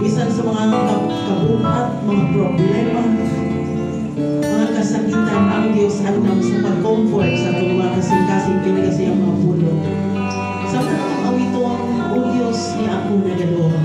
Bisan sa mga kabuhat, mga problema, mga kasakitan, ang Diyos andam sa pag-comfort sa itong mga kasing-kasing pinagasi ang mga pulo. Sa mga awiton, o Diyos ni ako nagadon.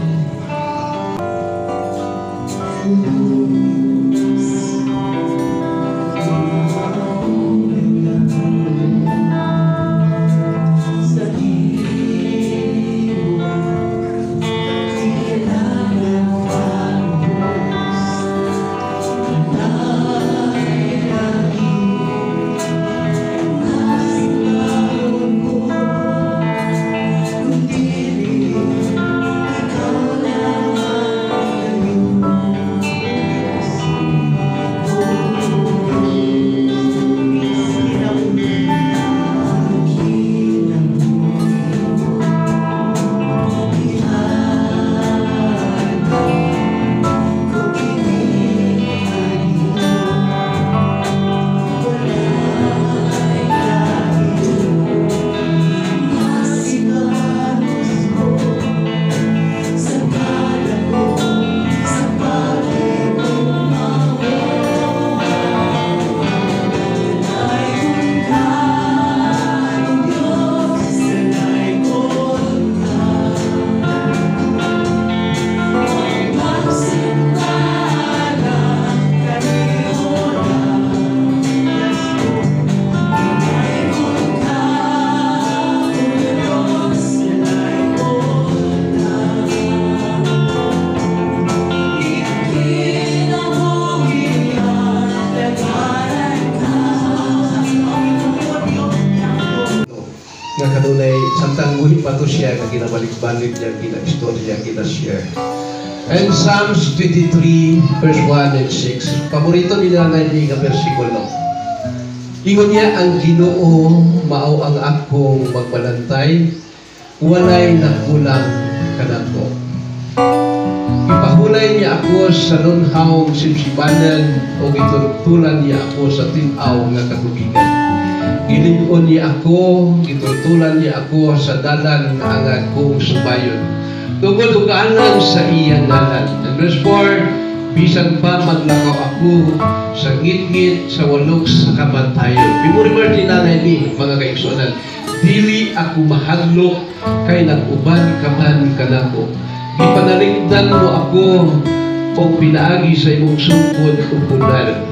Nga kanunay samtang buhi pa to siya nga ginabalik-balik niya, gina-istorya, gina-share. And Psalms 23 verse 1 and 6, paborito nila na hindi nga versikulo. Ingon niya, ang Ginoo mao ang akong magbalantay, walay nakulang kanako. Ipahulay niya ako sa lunhawng sibsibanan o gitultulan niya ako sa tinaw nga katubigan. Gilinon niya ako, gitultulan niya ako sa dalan nga ang akong subayon. Tugod-uganan sa iyang ngalan. And verse 4, bisan pa maglakaw ako sa ngit-ngit sa walog sa kamatayon. Remember ni Nanay Lee, mga kaigsuanan, dili ako mahadlok kay nag-uban ka man kanako. Ipanaligdan mo ako o pinaagi sa imong sungkod o punan.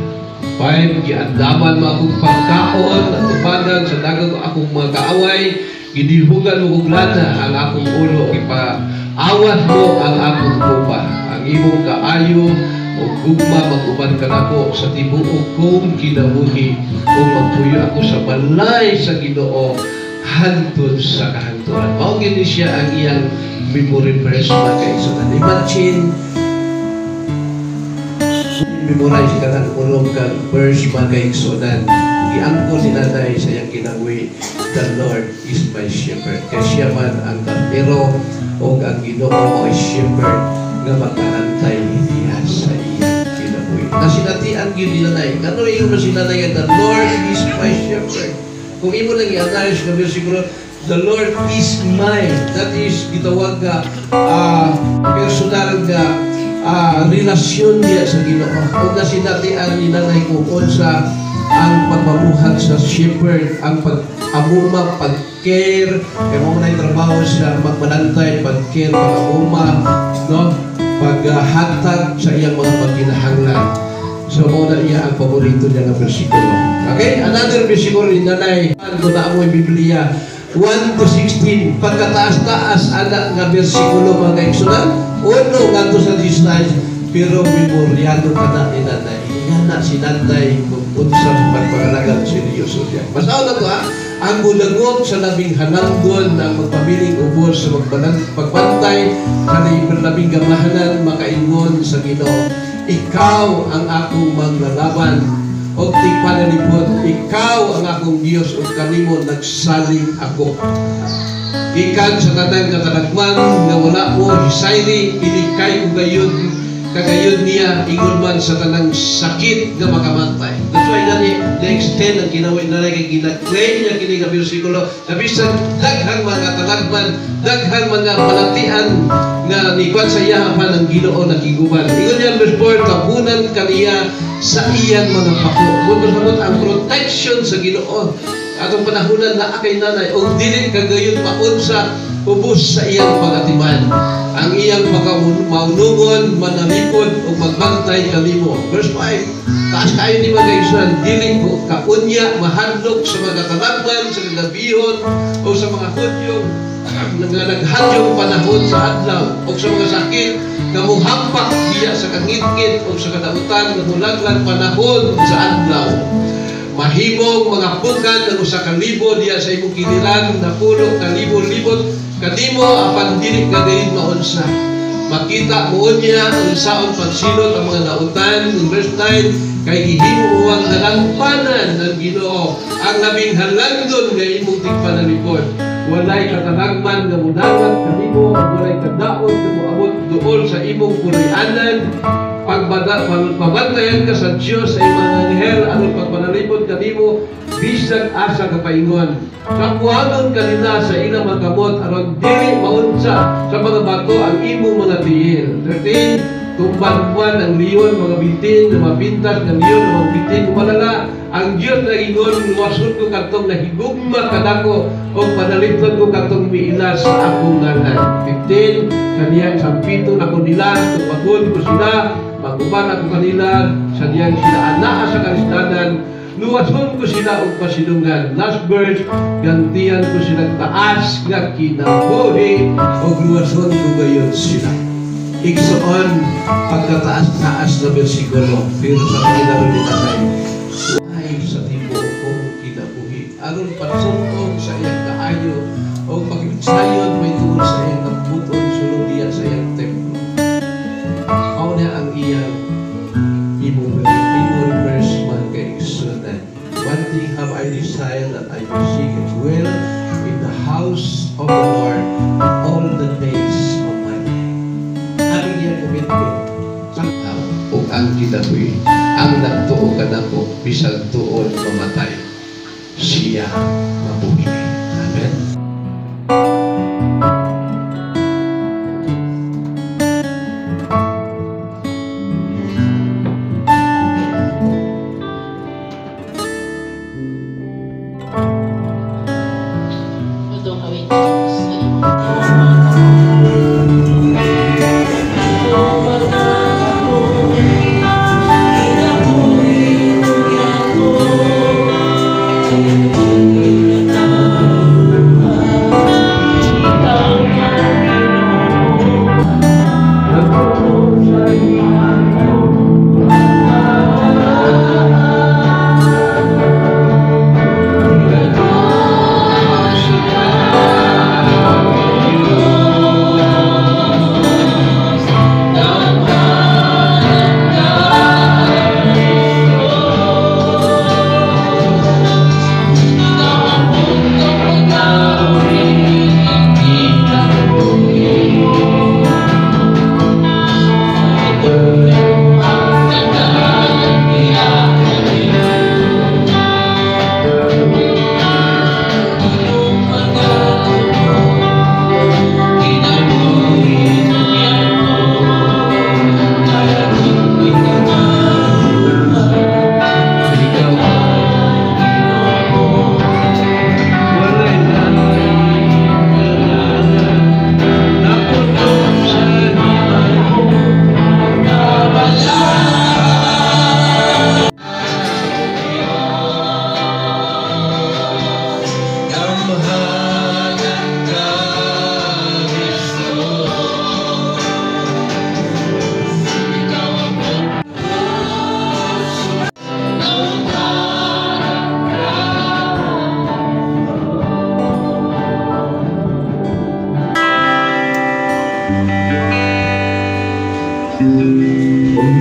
5, giandaman mo akong pagkaon at upanan sa dagang akong mga kaaway, gidihugan mo kong lana ang akong ulo, ipaawat mo ang akong lupa, ang imong kaayo o gugma mag-uban ka nako sa tibuok kong kinabuhi o magpuyo ako sa balay sa Ginoo hantod sa kahanturan. Maugin ni siya ang iyang memory verse mga kaigsuanan. Imagine memorize ka ng ulong ka verse mga kaigsuanan. Iangko si Nanay sa iyang kinabuhi, the Lord is my shepherd. Kaya siya man ang kartero o ang Ginoo o shepherd nga magkaantay niya sa iyang kinabuhi. Nasinatian yun ni Nanay. Ano yung nasinatay the Lord is my shepherd. Kung imo lang i-analyze na versikulo, the Lord is mine. That is, gitawag ka personal nga relasyon niya sa Ginoo. O nasinatian ni Nanay kung sa ang pagmamuhat sa shepherd, ang pag-amuma, pag-care, kaya mo na yung trabaho sa magbalantay, pag-care, pag-amuma, no? Paghatag sa iyang mga pagkinahanglan. So, muna iya ang paborito niya ng versikulo. Okay? Another versikulo ni Nanay, kung na mo yung Biblia, 1 to 16, pagkataas-taas anak nga versikulo mga kaigsunan, uno nga to sa 16, pero memoryado ka na ni Nanay. Yan na si Nanay kung sa pagpagalagang seryoso niya. Masaw na to ha, ang bulangot sa labing hananggon ng magpamiling ubos sa pagbantay sa labing gamahanan makaingon sa Ginoo. Ikaw ang akong maglalaban o ti panalipod. Ikaw ang akong Diyos o kanimo nagsaling ako. Ikan sa tanang katalagman na wala mo hisayri ilikay o gayon kagayon niya ingon man sa tanang sakit nga makamantay. That's why gani na-extend ang kinawin na kay ginag-claim niya kini nga bersikulo sa bisan daghang mga talagman, daghang mga malatian nga nikuan sa iya pa ng Ginoo na kiguban. Ingon niya verse 4, kabunan kaniya sa iyang mga pako. Bunod ang protection sa Ginoo. Atong panahunan na akay nanay o dili kagayon paunsa ubos sa iyang pagatiman. Ang iyang pagkaunungon, manalipod o magbantay kanimo. Verse 5, taas kayo ni mga Israel, dili ko kaunya mahadlok sa mga talagman, sa nagabihon o sa mga hudyong naghadyong panahon sa adlaw o sa mga sakit na muhampak diya sa kangit-ngit o sa kadautan na mulaglag panahon sa adlaw. Mahimong mga pukan ng usa ka libo diya sa imong kinilang na pulo ka libo-libot kadimo apan dili kagayon maunsa. Makita mo niya ang saon pagsilot ang mga nautan ng verse 9 kay ihimo ang nalangpanan ng Ginoo ang labing halangdon nga imong tigpanalipod. Walay katalagman nga munawat kanimo walay kadaot nga moabot duol sa imong purianan. Pagbantayan ka sa Diyos sa imong anghel aron pagpanalipod kanimo bisag asa ka paingon. Kapuhanon kanila sa ilang magkamot aron dili maunsa sa mga bato ang imong mga tiil. 13, tumban-tuan ang liyon mga bitin na mapintas ng liyon na mga bitin malala. Ang Diyos na ingon luwasod ko katong nahigugma kadako o panalipod ko katong miilas sa akong ngalan. 15, kaniyang sampito na ko nila tupagod ko sila maguban ako kanila sa diyang sila anaa sa kalistanan. Luwason ko sila og pasilungan. Last verse, gantian ko sila taas nga kinabuhi o luwason ko gayon sila. Igsoon, pagkataas-taas na bersikulo, pero sa kanila rin itatay. Ay sa tibo kong kinabuhi. Aron pagsuntong sa iyang kaayo o pagkitsayon may tuon sa iyang kabuton sulong diyan sa iyang templo. Ako na ang iyang imong verse man kay Exodus. One thing have I desired that I may seek and dwell in the house of the Lord all the days of my life. Ang iyang commitment sa o ang kinabuhi. Ang nagtuo ka na po, bisag tuon mamatay. Siya mabuhi. Amen.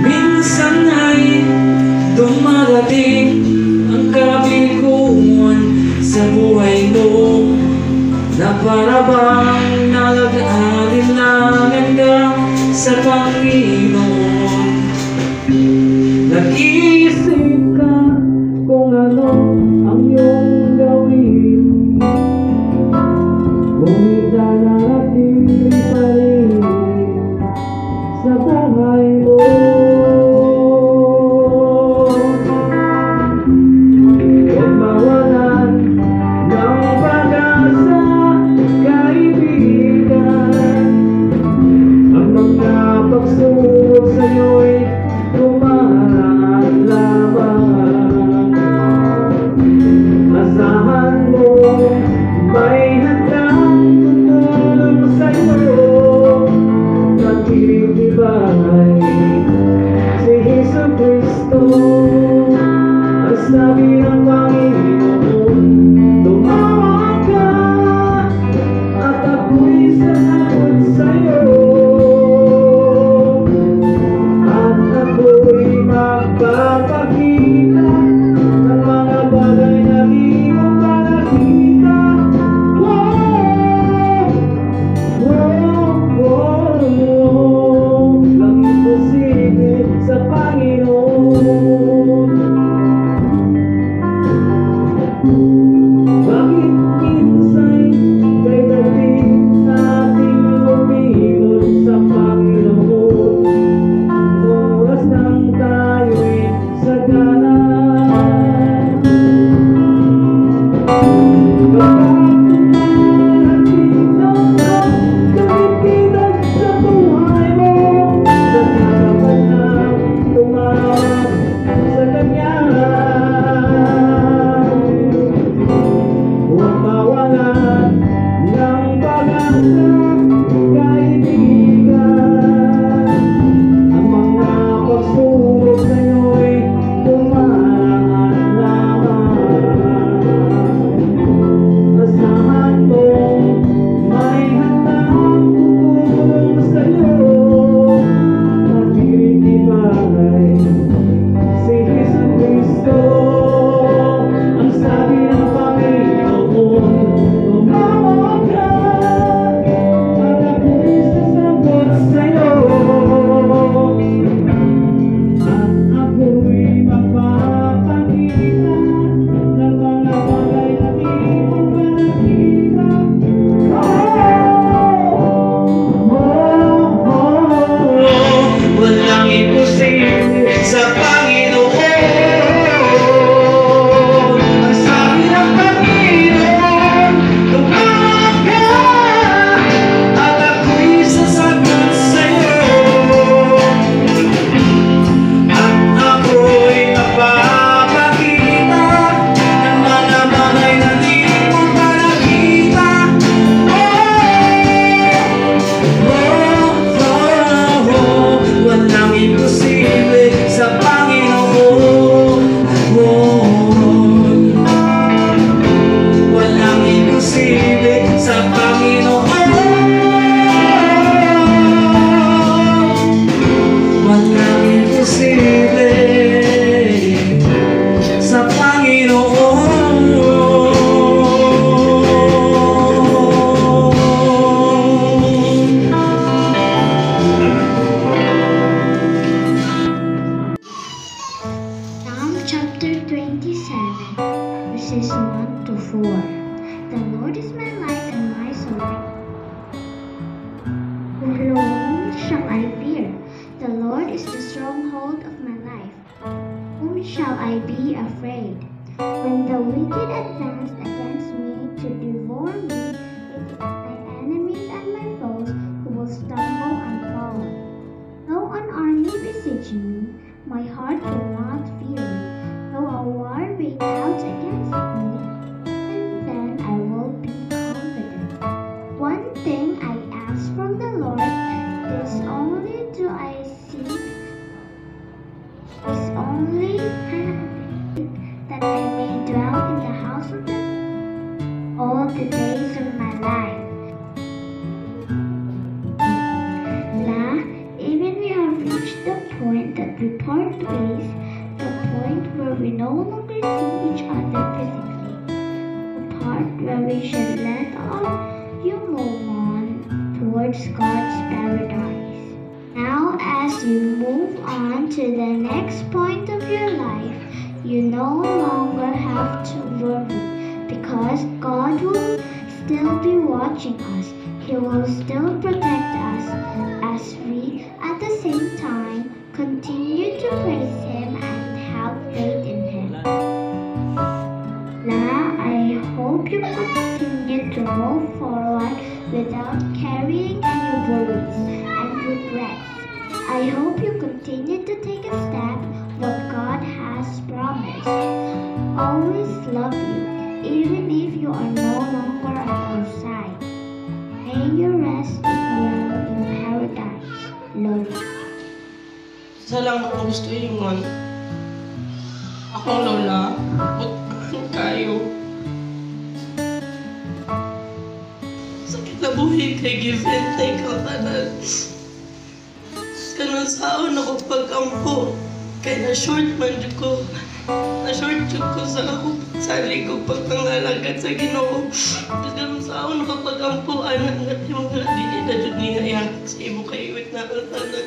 Minsan ay dumarating ang kabiguan sa buhay mo, na para bang nag-aalinlangan ka sa Panginoon. Nag-iisip ka kung ano ang iyong gawin. Ngunit nananatili pa rin sa buhay mo. Huwag mawalan ng pag-asa, kaibigan. Ang mga pagsubok sa'yo'y dumaan lamang. Asahan mo, may handang tutulong sa'yo. Nagtitibay si Jesucristo. Ang sabi ng Panginoon, tumawag ka at ako'y sasagot sa'yo. At ako'y magpapakita ng mga bagay na di mo pa nakita. Ang imposible sa Panginoon. Bakit minsan kay David nating lumimod sa Panginoon? Oras nang tayo'y sagana. Chapter 27, verses 1 to 4. The Lord is my light and my salvation. Whom shall I fear? The Lord is the stronghold of my life. Whom shall I be afraid? When the wicked advanced against me to devour me, it is my enemies and my foes who will stumble and fall. Though an army besiege me, my heart will not fear. Though a war break out against me, and then I will be confident. One thing I ask from the Lord, this only do I seek, this only that I may dwell in the house of the Lord all the days of my life. Even we have reached the point that we part ways, the point where we no longer see each other physically, the part where we should let all you move on towards God's paradise. Now, as you move on to the next point of your life, you no longer have to worry because God will still be watching us. He will still protect us as we, at the same time, continue to praise Him and have faith in Him. Now, I hope you continue to move forward without carrying any worries and regrets. I hope you continue to take a step what God has promised. Always love you, even if you are no longer at our side. May you rest well in paradise, Lola. Isa lang ako gusto ingon. Akong lola, butang kayo. Sakit na buhay kay give and take ang tanan. Ganun saon ako pag-ampo. Kaya na-short man dyan ko. Na-short dyan ko sa ako. Sali ko pagpangalagat sa Ginoo. Ganun saon ako pag-ampo. Anak nga yung mga dili na dyan niya sa imo kayo na ang tanan.